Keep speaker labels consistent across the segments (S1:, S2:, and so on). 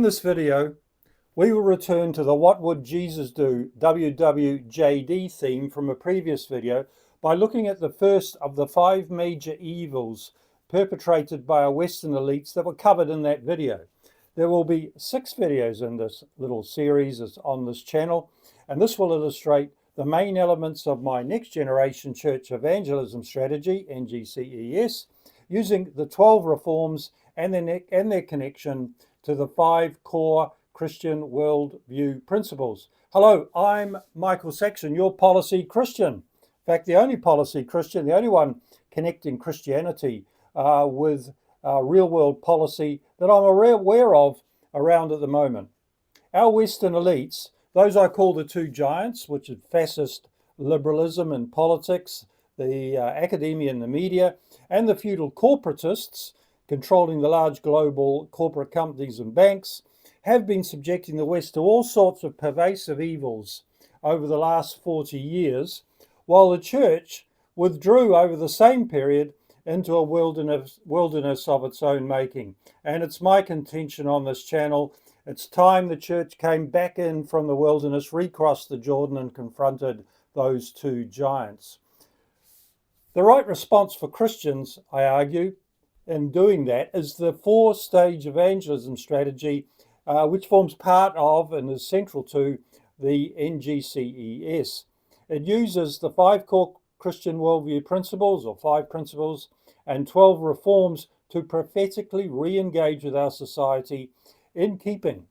S1: this video, we will return to the What Would Jesus Do Wwjd theme from a previous video by looking at the first of the 5 major evils perpetrated by our Western elites that were covered in that video. There will be 6 videos in this little series on this channel, and this will illustrate the main elements of my Next Generation Church Evangelism Strategy, NGCES, using the 12 reforms and their connection to the 5 core Christian worldview principles. Hello, I'm Michael Saxon, your policy Christian. In fact, the only policy Christian, the only one connecting Christianity with real world policy that I'm aware of around at the moment. Our Western elites, those I call the 2 giants, which are fascist liberalism in politics, the academia and the media, and the feudal corporatists controlling the large global corporate companies and banks, have been subjecting the West to all sorts of pervasive evils over the last 40 years, while the church withdrew over the same period into a wilderness of its own making. And it's my contention on this channel, it's time the church came back in from the wilderness, recrossed the Jordan and confronted those 2 giants. The right response for Christians, I argue, in doing that is the 4-stage evangelism strategy, which forms part of and is central to the NGCES. It uses the 5 core Christian worldview principles, or 5 principles, and 12 reforms to prophetically re-engage with our society in keeping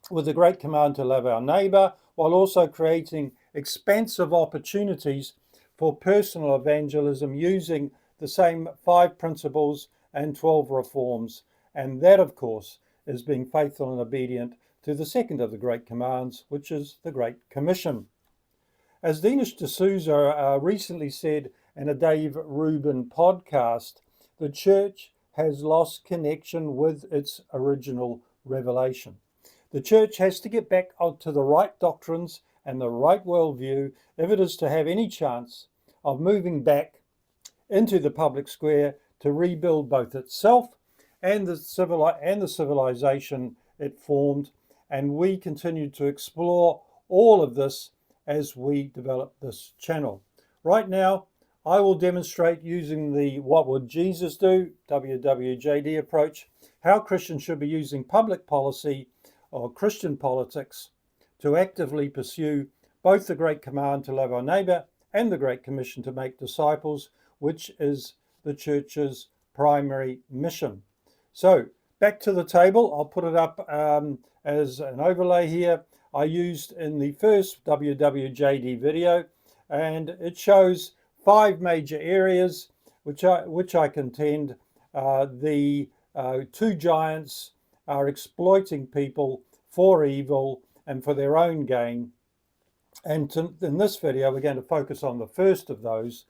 S1: with the great command to love our neighbour, while also creating expansive opportunities for personal evangelism using the same 5 principles and 12 reforms. And that, of course, is being faithful and obedient to the second of the great commands, which is the Great Commission. As Dinesh D'Souza recently said in a Dave Rubin podcast, the church has lost connection with its original revelation. The church has to get back onto the right doctrines and the right worldview if it is to have any chance of moving back into the public square to rebuild both itself and the civilization it formed. And we continue to explore all of this as we develop this channel. Right now, I will demonstrate using the What Would Jesus Do Wwjd approach how Christians should be using public policy or Christian politics to actively pursue both the Great Command to love our neighbour and the Great Commission to make disciples, which is the church's primary mission. So back to the table, I'll put it up as an overlay here. I used in the first Wwjd video, and it shows 5 major areas which I contend the 2 giants are exploiting people for evil and for their own gain. And in this video, we're going to focus on the first of those,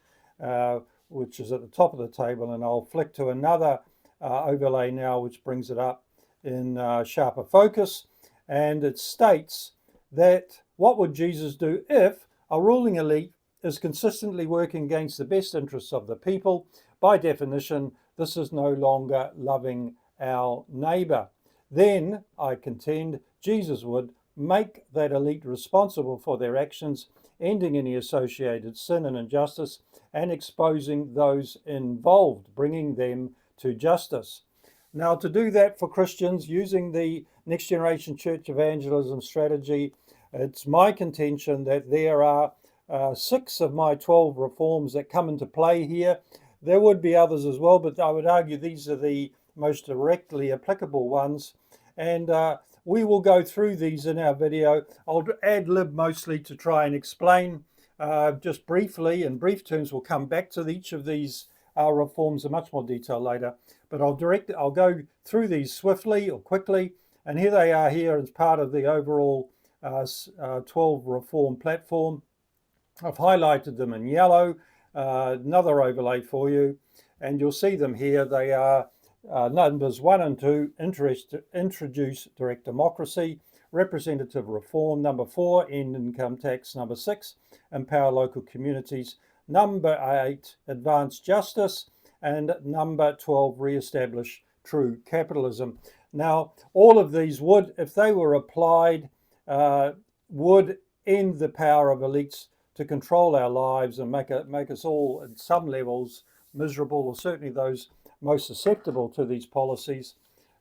S1: which is at the top of the table, and I'll flick to another overlay now, which brings it up in sharper focus. And it states that what would Jesus do if a ruling elite is consistently working against the best interests of the people? By definition, this is no longer loving our neighbour. Then, I contend, Jesus would make that elite responsible for their actions, ending any associated sin and injustice, and exposing those involved, bringing them to justice. Now, to do that for Christians using the Next Generation Church Evangelism Strategy, it's my contention that there are 6 of my 12 reforms that come into play here. There would be others as well, but I would argue these are the most directly applicable ones. And we will go through these in our video. I'll ad-lib mostly to try and explain just briefly. In brief terms, we'll come back to each of these reforms in much more detail later. But I'll go through these swiftly or quickly. And here they are here as part of the overall 12 reform platform. I've highlighted them in yellow, another overlay for you, and you'll see them here. They are numbers 1 and 2, introduce direct democracy, representative reform. Number 4, end income tax. Number 6, empower local communities. Number 8, advance justice. And number 12, re-establish true capitalism. Now, all of these would, if they were applied, would end the power of elites to control our lives and make us all, at some levels, miserable, or certainly those most susceptible to these policies,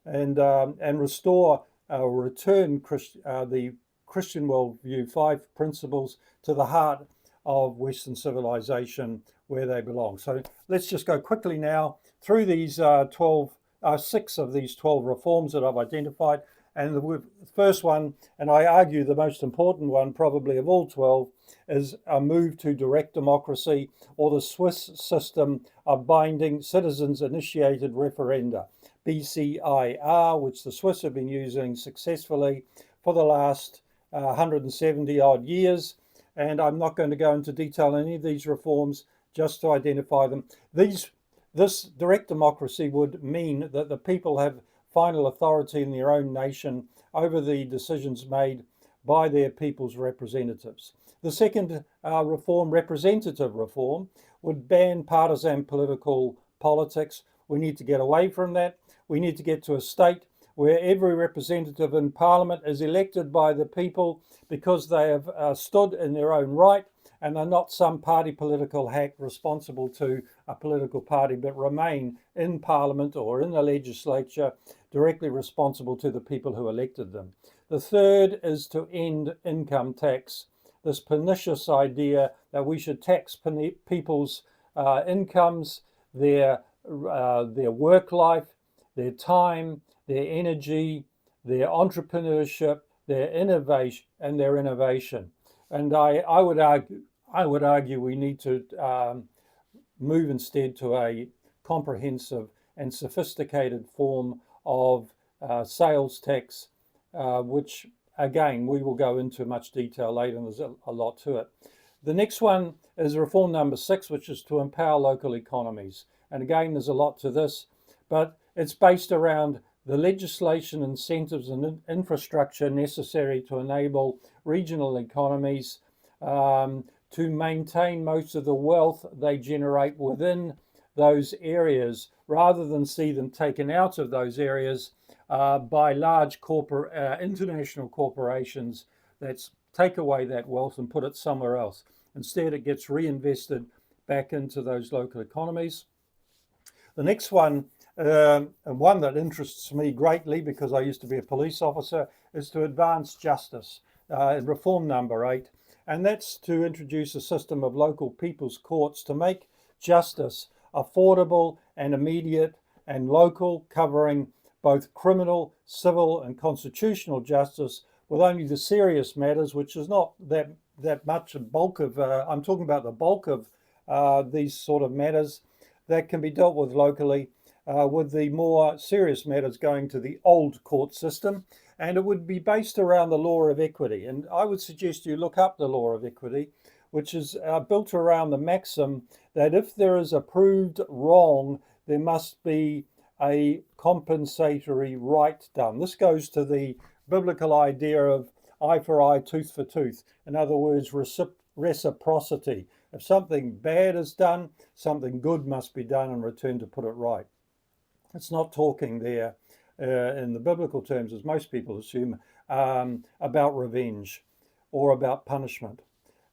S1: and restore or return the Christian worldview, 5 principles, to the heart of Western civilization where they belong. So let's just go quickly now through these 6 of these 12 reforms that I've identified. And the first one, and I argue the most important one probably of all 12, is a move to direct democracy, or the Swiss system of binding citizens-initiated referenda, BCIR, which the Swiss have been using successfully for the last 170 odd years. And I'm not going to go into detail on any of these reforms, just to identify them. This direct democracy would mean that the people have final authority in their own nation over the decisions made by their people's representatives. The second reform, representative reform, would ban partisan political politics. We need to get away from that. We need to get to a state where every representative in Parliament is elected by the people because they have stood in their own right, and they're not some party political hack responsible to a political party, but remain in Parliament or in the legislature directly responsible to the people who elected them. The third is to end income tax, this pernicious idea that we should tax people's incomes, their work life, their time, their energy, their entrepreneurship, their innovation, And I would argue we need to move instead to a comprehensive and sophisticated form of sales tax, which again we will go into much detail later, and there's a lot to it. The next one is reform number 6, which is to empower local economies. And again, there's a lot to this, but it's based around the legislation, incentives, and infrastructure necessary to enable regional economies to maintain most of the wealth they generate within those areas, rather than see them taken out of those areas by large international corporations that take away that wealth and put it somewhere else. Instead, it gets reinvested back into those local economies. The next one, and one that interests me greatly because I used to be a police officer, is to advance justice, reform number 8. And that's to introduce a system of local people's courts to make justice affordable and immediate and local, covering both criminal, civil, and constitutional justice, with only the serious matters, which is not that much a bulk of, I'm talking about the bulk of these sort of matters that can be dealt with locally, with the more serious matters going to the old court system. And it would be based around the law of equity. And I would suggest you look up the law of equity, which is built around the maxim that if there is a proved wrong, there must be a compensatory right done. This goes to the biblical idea of eye for eye, tooth for tooth. In other words, reciprocity. If something bad is done, something good must be done in return to put it right. It's not talking there in the biblical terms, as most people assume, about revenge or about punishment.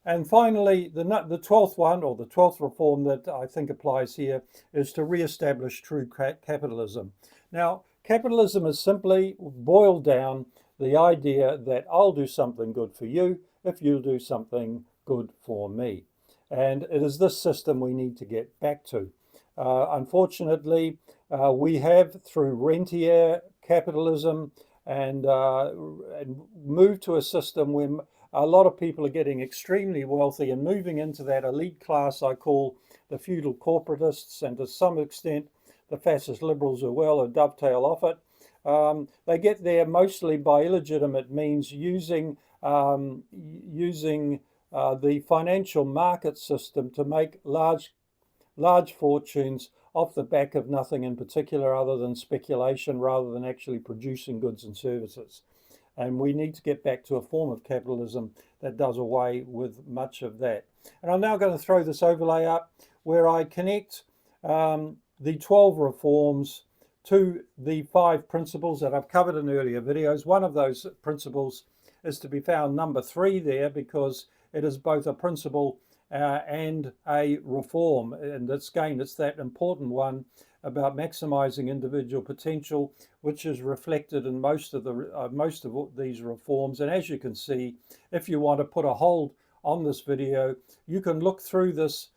S1: And finally, the 12th one, or the 12th reform that I think applies here, is to re-establish true capitalism. Now, capitalism is simply boiled down the idea that I'll do something good for you if you'll do something good for me. And it is this system we need to get back to. Unfortunately, we have, through rentier capitalism, and moved to a system where a lot of people are getting extremely wealthy and moving into that elite class I call the feudal corporatists, and to some extent the fascist liberals as well, who dovetail off it. They get there mostly by illegitimate means, using the financial market system to make large fortunes off the back of nothing in particular other than speculation, rather than actually producing goods and services. And we need to get back to a form of capitalism that does away with much of that. And I'm now going to throw this overlay up where I connect the 12 reforms to the 5 principles that I've covered in earlier videos. One of those principles is to be found number 3 there, because it is both a principle and a reform. And it's that important one about maximizing individual potential, which is reflected in most of these reforms. And as you can see, if you want to put a hold on this video, you can look through this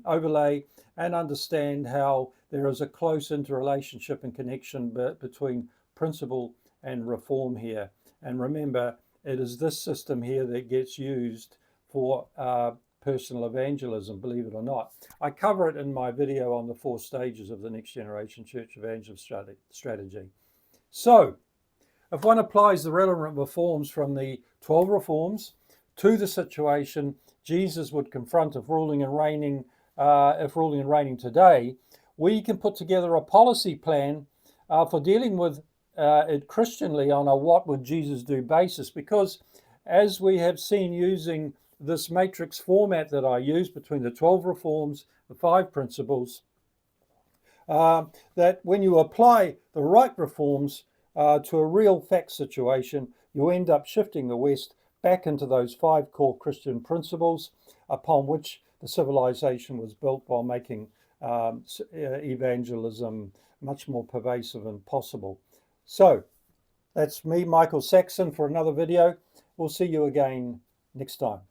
S1: overlay and understand how there is a close interrelationship and connection between principle and reform here. And remember, it is this system here that gets used for personal evangelism, believe it or not. I cover it in my video on the 4 stages of the Next Generation Church Evangelist strategy. So, if one applies the relevant reforms from the 12 reforms to the situation Jesus would confront if ruling and reigning today, we can put together a policy plan for dealing with it Christianly on a what would Jesus do basis, because as we have seen using this matrix format that I use between the 12 reforms, the 5 principles, that when you apply the right reforms to a real fact situation, you end up shifting the West back into those 5 core Christian principles upon which the civilization was built, while making evangelism much more pervasive and possible. So that's me, Michael Saxon, for another video. We'll see you again next time.